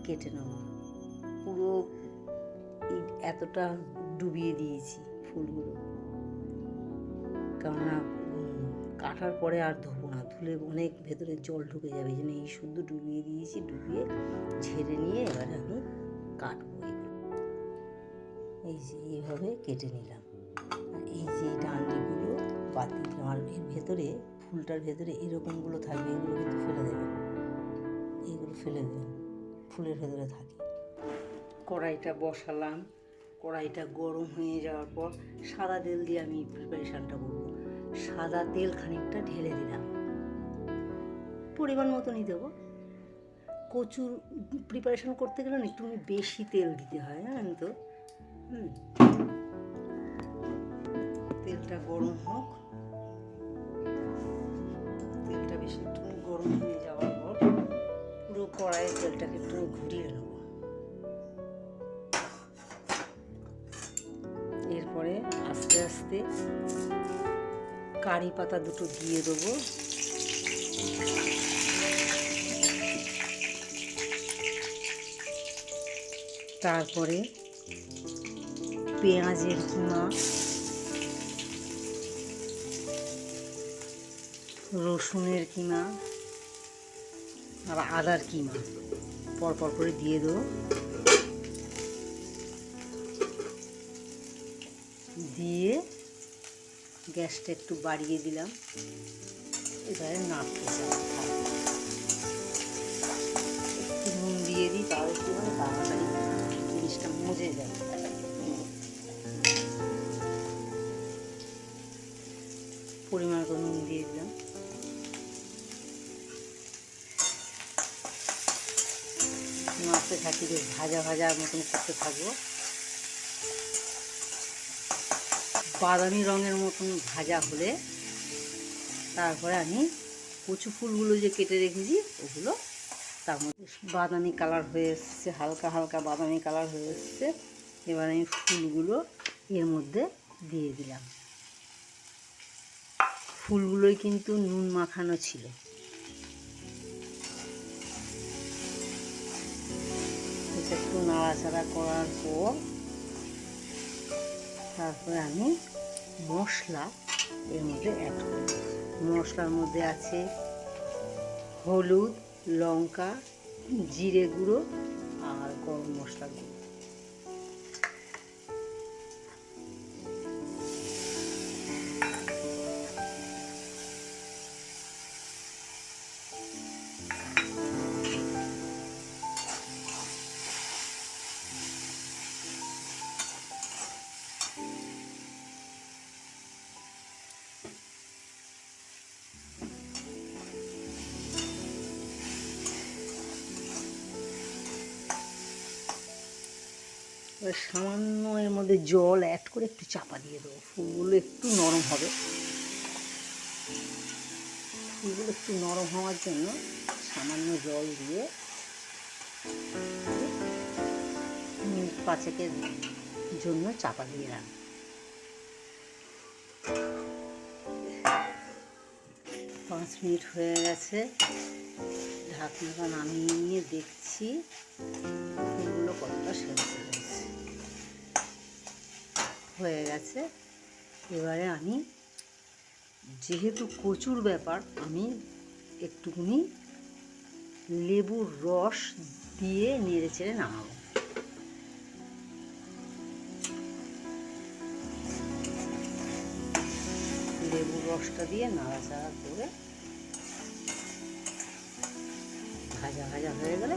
কেটে নেব। পুরো এতটা ডুবিয়ে দিয়েছি ফুলগুলো, কেননা কাটার পরে আর ধোবো না, ধুলে অনেক ভেতরে জল ঢুকে যাবে। এই জন্য এই শুদ্ধ ডুবিয়ে দিয়েছি। ডুবিয়ে ঝেড়ে নিয়ে এবার আমি কাটবো। এই যে এইভাবে কেটে নিলাম। এই যে ডান্ডিগুলো বাদ দিলাম। আর এর ভেতরে, ফুলটার ভেতরে এরকমগুলো থাকবে, এগুলো কিন্তু ফেলে দেবেন। এইগুলো ফেলে দেবেন, ফুলের ভেতরে থাকে। কড়াইটা বসালাম। কড়াইটা গরম হয়ে যাওয়ার পর সাদা তেল দিয়ে আমি প্রিপারেশানটা করব। সাদা তেল খানিকটা ঢেলে দিলাম, পরিমাণ মতনই দেবো। কচুর প্রিপারেশান করতে গেলে না একটু বেশি তেল দিতে হয়, জানেন তো। তেলটা গরম হোক। তেলটা বেশি একটু গরম হয়ে যাওয়ার পর পুরো কড়াইয়ের তেলটাকে একটু ঘুরিয়ে নেব। এরপরে আস্তে আস্তে কারি পাতা দুটো দিয়ে দেবো। তারপরে পেঁয়াজের কিমা, রসুনের কিমা আর আদার কিমা পরপর করে দিয়ে দেবো। দিয়ে গ্যাসটা একটু বাড়িয়ে দিলাম। এবারে নাড়তে চাই, একটু নুন দিয়ে দিই, তাহলে কি হয় তাড়াতাড়ি জিনিসটা মজে যায়। পরিমাণ করে নুন দিয়ে দিলাম। নাড়তে থাকি, বেশ ভাজা ভাজা মতন করতে থাকবো। বাদামি রঙের মতন ভাজা হলে তারপরে আমি কচু ফুলগুলো যে কেটে রেখেছি ওগুলো তার মধ্যে, বাদামি কালার হয়ে এসছে, হালকা হালকা বাদামি কালার হয়ে এসছে। এবার আমি ফুলগুলো এর মধ্যে দিয়ে দিলাম। ফুলগুলোই কিন্তু নুন মাখানো ছিল। একটু নাড়াচাড়া করার পর তারপরে আমি মশলা এর মধ্যে অ্যাড করব। মশলার মধ্যে আছে হলুদ, লঙ্কা, জিরে গুঁড়ো আর গরম মশলা গুঁড়ো। এবার সামান্য এর মধ্যে জল অ্যাড করে একটু চাপা দিয়ে দেবো। ফুলগুলো একটু নরম হবে। ফুলগুলো একটু নরম হওয়ার জন্য সামান্য জল দিয়ে মিনিট 5 জন্য চাপা দিয়ে রাখ। 5 মিনিট হয়ে গেছে। ঢাকনাটা নামিয়ে নিয়ে দেখছি ফুলগুলো কতটা সেদ্ধ হয়ে গেছে। এবারে আমি, যেহেতু কচুর ব্যাপার, আমি একটুখানি লেবুর রস দিয়ে নেড়ে চেড়ে নামাবো। লেবুর রসটা দিয়ে নাড়াচাড়া করে ভাজা ভাজা হয়ে গেলে